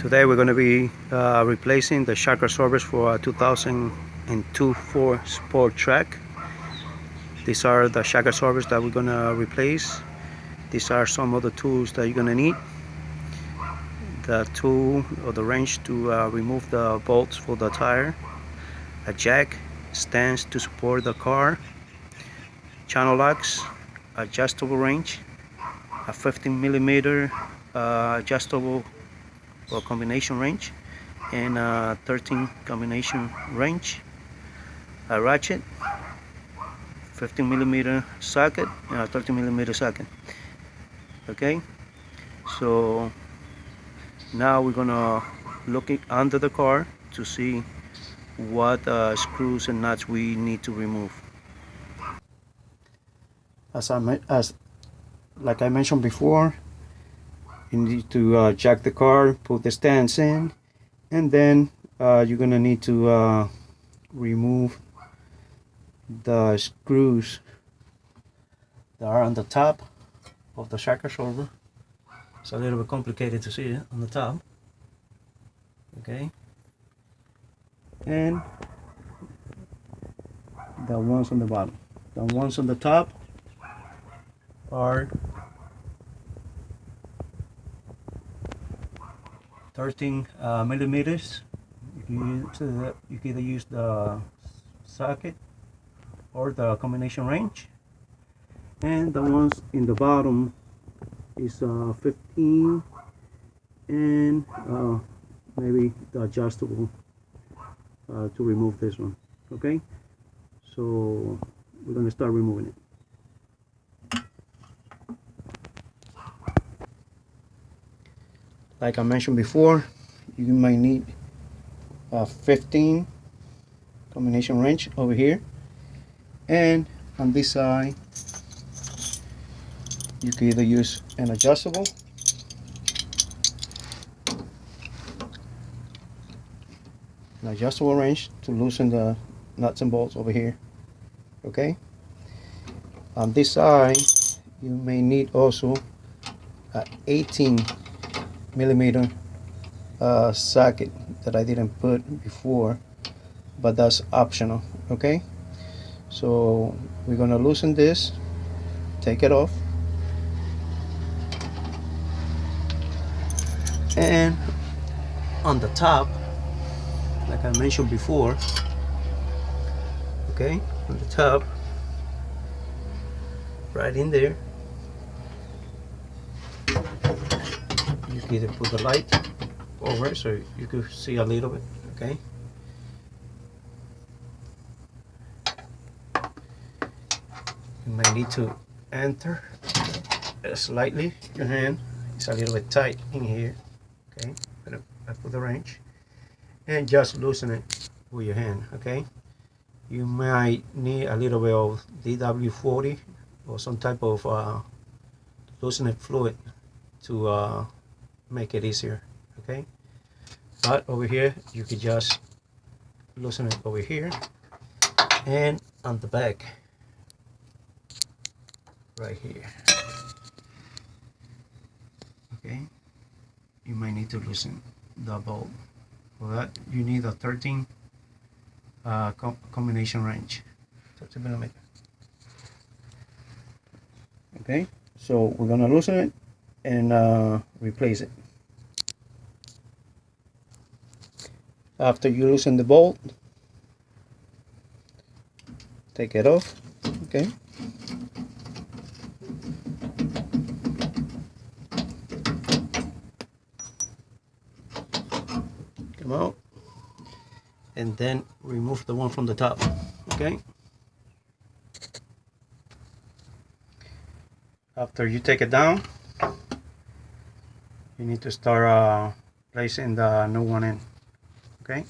Today we're going to be replacing the shock absorbers for a 2002 Ford Sport Track. These are the shock absorbers that we're going to replace. These are some of the tools that you're going to need. The tool or the wrench to remove the bolts for the tire, a jack, stands to support the car, channel locks, adjustable wrench, a 15mm adjustable or combination wrench, and a 13 combination wrench, a ratchet, 15mm socket, and a 13mm socket. Okay, so now we're gonna look under the car to see what screws and nuts we need to remove. Like I mentioned before, you need to jack the car, put the stands in, and then you're gonna need to remove the screws that are on the top of the shock absorber. It's a little bit complicated to see it on the top. Okay, and the ones on the bottom. The ones on the top are 13 millimeters. You can either use the socket or the combination wrench, and the ones in the bottom is 15, and maybe the adjustable to remove this one. Okay, so we're going to start removing it. Like I mentioned before, you might need a 15 combination wrench over here, and on this side you can either use an adjustable wrench to loosen the nuts and bolts over here. Okay, on this side you may need also a 18mm socket that I didn't put before, but that's optional. Okay, so we're gonna loosen this, take it off, and on the top, like I mentioned before, okay, on the top, right in there, you can either put the light over so you can see a little bit. Okay, you may need to enter slightly your hand. It's a little bit tight in here. Okay, I put the wrench and just loosen it with your hand. Okay, you might need a little bit of DW40 or some type of loosening fluid to make it easier. Okay, but over here you can just loosen it over here and on the back right here. Okay, you might need to loosen the bolt. For that you need a 13 combination wrench, 13mm. Okay, so we're gonna loosen it and replace it. After you loosen the bolt, take it off. Okay, come out, and then remove the one from the top. Okay, after you take it down, you need to start placing the new one in. Okay,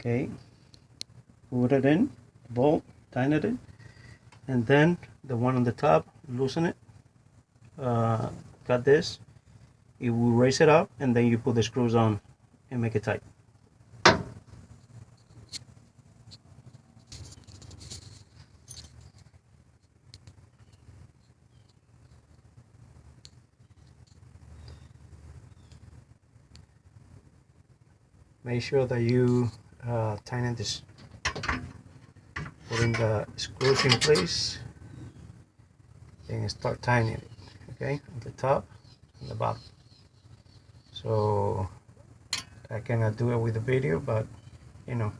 Okay, put it in, bolt, tighten it in, and then the one on the top, loosen it, cut this, you will raise it up, and then you put the screws on and make it tight. Make sure that you tighten this, putting the screws in place, and start tightening it. Okay, on the top and the bottom. So I cannot do it with the video, but you know,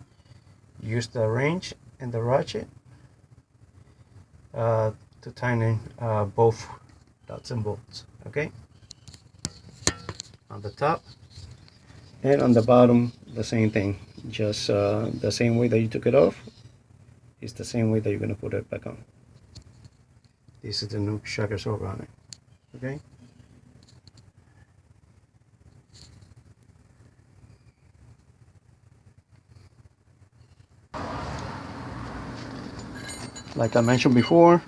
use the wrench and the ratchet to tighten both nuts and bolts. Okay, on the top and on the bottom, the same thing. Just the same way that you took it off is the same way that you're gonna put it back on. This is the new shock absorber on it. Okay. Like I mentioned before,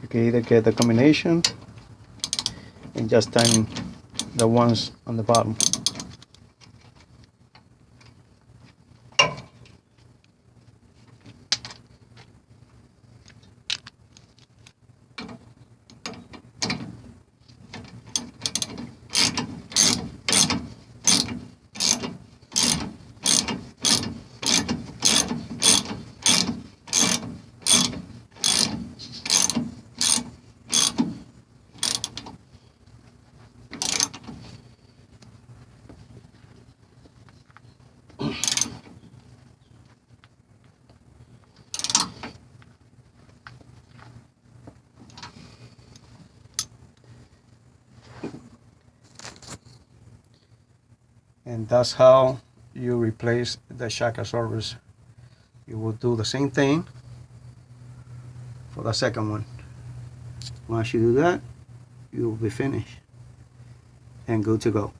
you can either get the combination and just tighten the ones on the bottom. And that's how you replace the shock absorbers. You will do the same thing for the second one. Once you do that, you will be finished and good to go.